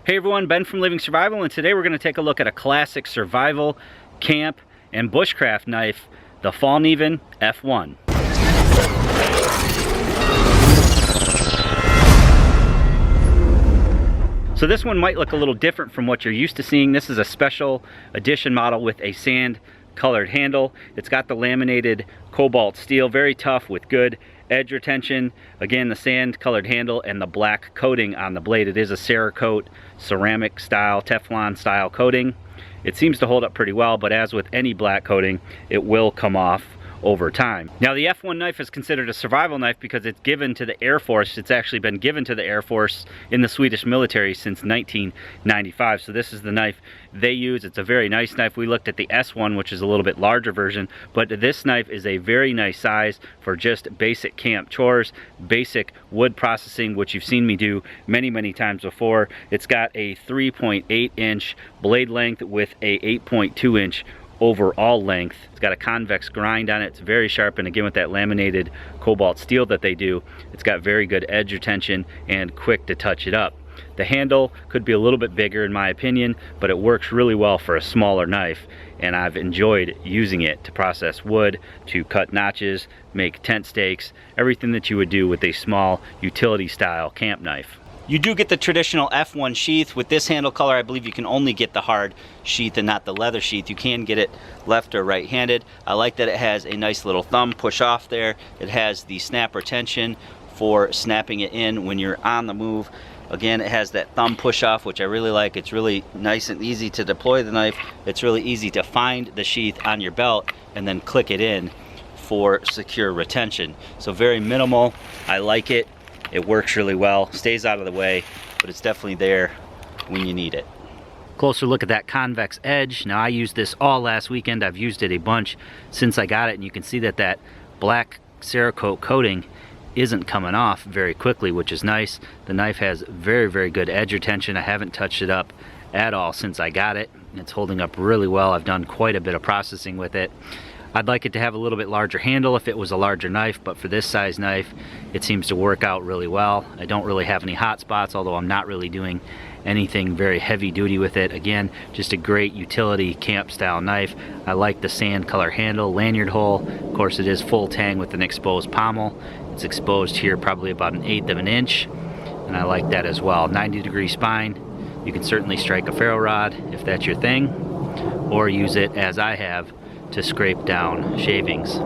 Hey everyone, Ben from Living Survival, and today we're going to take a look at a classic survival, camp, and bushcraft knife, the Fallkniven F1. So this one might look a little different from what you're used to seeing. This is a special edition model with a sand colored handle. It's got the laminated cobalt steel, very tough with good edge retention. Again, the sand colored handle and the black coating on the blade. It is a Cerakote ceramic style, Teflon style coating. It seems to hold up pretty well, but as with any black coating, it will come off over time. Now the F1 knife is considered a survival knife because it's given to the Air Force. It's actually been given to the Air Force in the Swedish military since 1995. So this is the knife they use. It's a very nice knife. We looked at the S1, which is a little bit larger version, but this knife is a very nice size for just basic camp chores, basic wood processing, which you've seen me do many times before. It's got a 3.8 inch blade length with a 8.2 inch overall length. It's got a convex grind on it. It's very sharp, and again with that laminated cobalt steel that they do, it's got very good edge retention and quick to touch it up. The handle could be a little bit bigger in my opinion, but it works really well for a smaller knife, and I've enjoyed using it to process wood, to cut notches, make tent stakes, everything that you would do with a small utility style camp knife. You do get the traditional F1 sheath. With this handle color, I believe you can only get the hard sheath and not the leather sheath. You can get it left or right-handed. I like that it has a nice little thumb push off there. It has the snap retention for snapping it in when you're on the move. Again, it has that thumb push off, which I really like. It's really nice and easy to deploy the knife. It's really easy to find the sheath on your belt and then click it in for secure retention. So very minimal. I like it. It works really well, stays out of the way, but it's definitely there when you need it. Closer look at that convex edge. Now I used this all last weekend. I've used it a bunch since I got it, and you can see that that black Cerakote coating isn't coming off very quickly, which is nice. The knife has very good edge retention. I haven't touched it up at all since I got it. It's holding up really well. I've done quite a bit of processing with it. I'd like it to have a little bit larger handle if it was a larger knife, but for this size knife, it seems to work out really well. I don't really have any hot spots, although I'm not really doing anything very heavy duty with it. Again, just a great utility camp style knife. I like the sand color handle, lanyard hole. Of course, it is full tang with an exposed pommel. It's exposed here probably about 1/8 of an inch, and I like that as well. 90-degree spine. You can certainly strike a ferro rod if that's your thing, or use it as I have to scrape down shavings.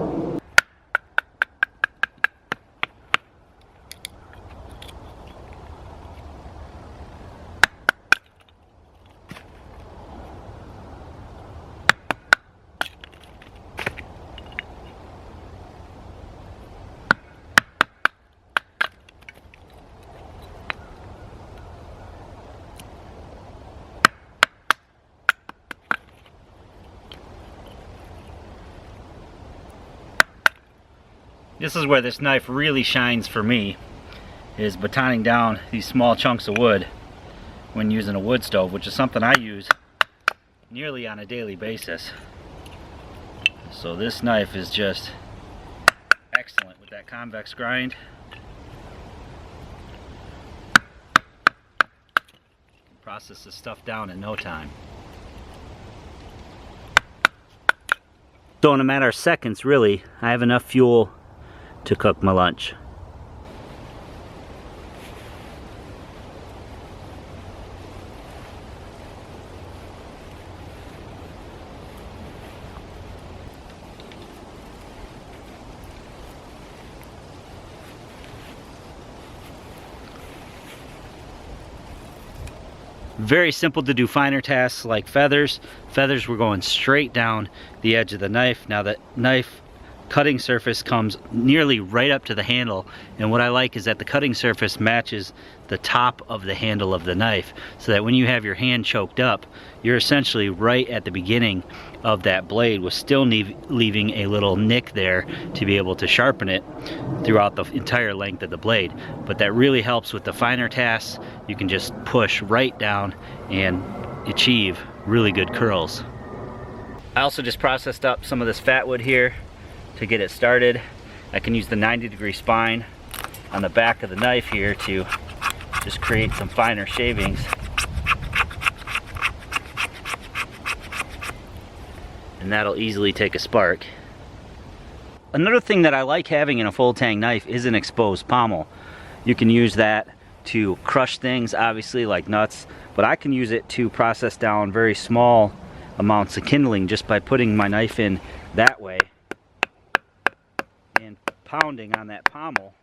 This is where this knife really shines for me, is batoning down these small chunks of wood when using a wood stove, which is something I use nearly on a daily basis. So this knife is just excellent with that convex grind. Process this stuff down in no time. So in a matter of seconds, really, I have enough fuel to cook my lunch. Very simple to do finer tasks like feathers. Feathers, we're going straight down the edge of the knife. Now the knife cutting surface comes nearly right up to the handle, and what I like is that the cutting surface matches the top of the handle of the knife, so that when you have your hand choked up, you're essentially right at the beginning of that blade, with still leaving a little nick there to be able to sharpen it throughout the entire length of the blade. But that really helps with the finer tasks. You can just push right down and achieve really good curls. I also just processed up some of this fat wood here to get it started. I can use the 90-degree spine on the back of the knife here to just create some finer shavings and that'll easily take a spark. Another thing that I like having in a full tang knife is an exposed pommel. You can use that to crush things, obviously, like nuts, but I can use it to process down very small amounts of kindling just by putting my knife in that way and pounding on that pommel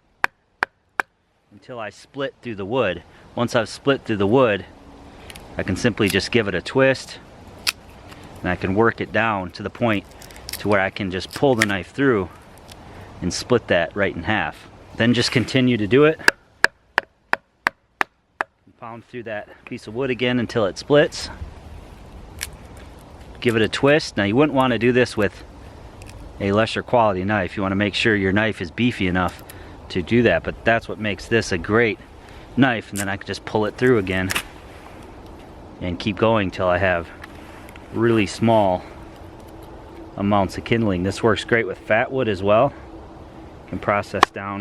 until I split through the wood. Once I've split through the wood, I can simply just give it a twist, and I can work it down to the point to where I can just pull the knife through and split that right in half. Then just continue to do it. Pound through that piece of wood again until it splits. Give it a twist. Now you wouldn't want to do this with a lesser quality knife. You want to make sure your knife is beefy enough to do that, but that's what makes this a great knife. And then I can just pull it through again and keep going till I have really small amounts of kindling. This works great with fat wood as well. You can process down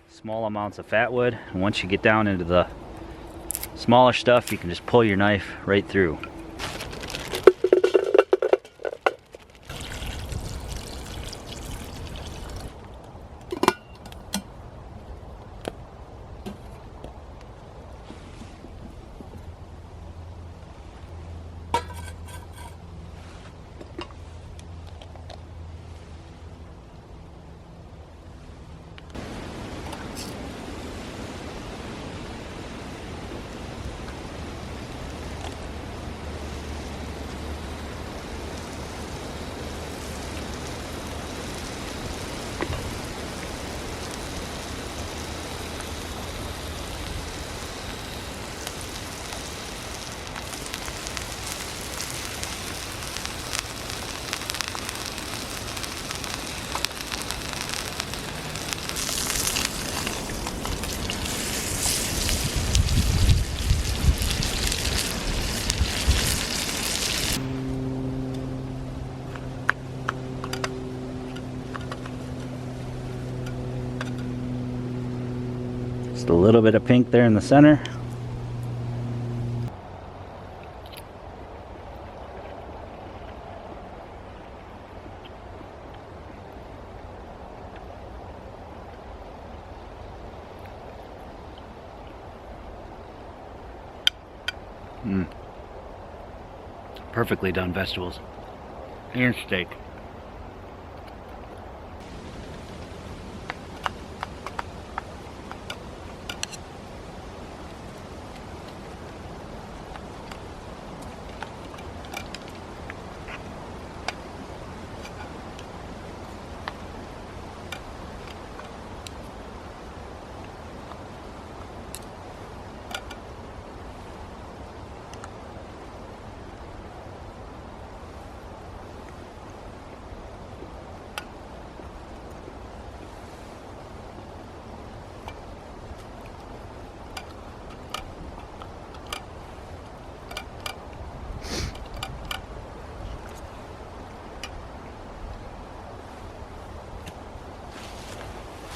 small amounts of fat wood, and once you get down into the smaller stuff, you can just pull your knife right through. Just a little bit of pink there in the center. Perfectly done vegetables and steak.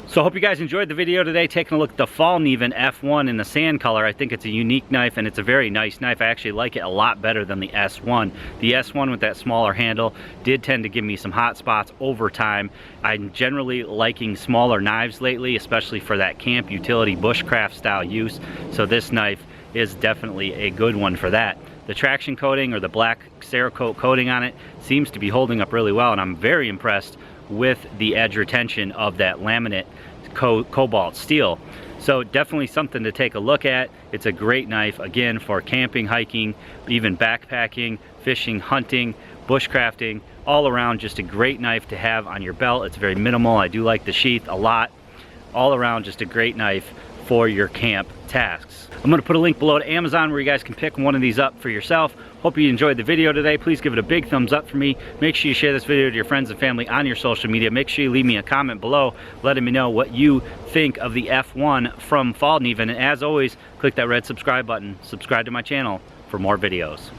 So I hope you guys enjoyed the video today, taking a look at the Fallkniven F1 in the sand color. I think it's a unique knife and it's a very nice knife. I actually like it a lot better than the S1. The S1 with that smaller handle did tend to give me some hot spots over time. I'm generally liking smaller knives lately, especially for that camp utility bushcraft style use. So this knife is definitely a good one for that. The traction coating, or the black Cerakote coating on it, seems to be holding up really well, and I'm very impressed with the edge retention of that laminate cobalt steel. So definitely something to take a look at. It's a great knife, again, for camping, hiking, even backpacking, fishing, hunting, bushcrafting, all around just a great knife to have on your belt. It's very minimal. I do like the sheath a lot. All around just a great knife for your camp tasks. I'm going to put a link below to Amazon where you guys can pick one of these up for yourself. Hope you enjoyed the video today. Please give it a big thumbs up for me. Make sure you share this video to your friends and family on your social media. Make sure you leave me a comment below letting me know what you think of the F1 from Fallkniven. And as always, click that red subscribe button. Subscribe to my channel for more videos.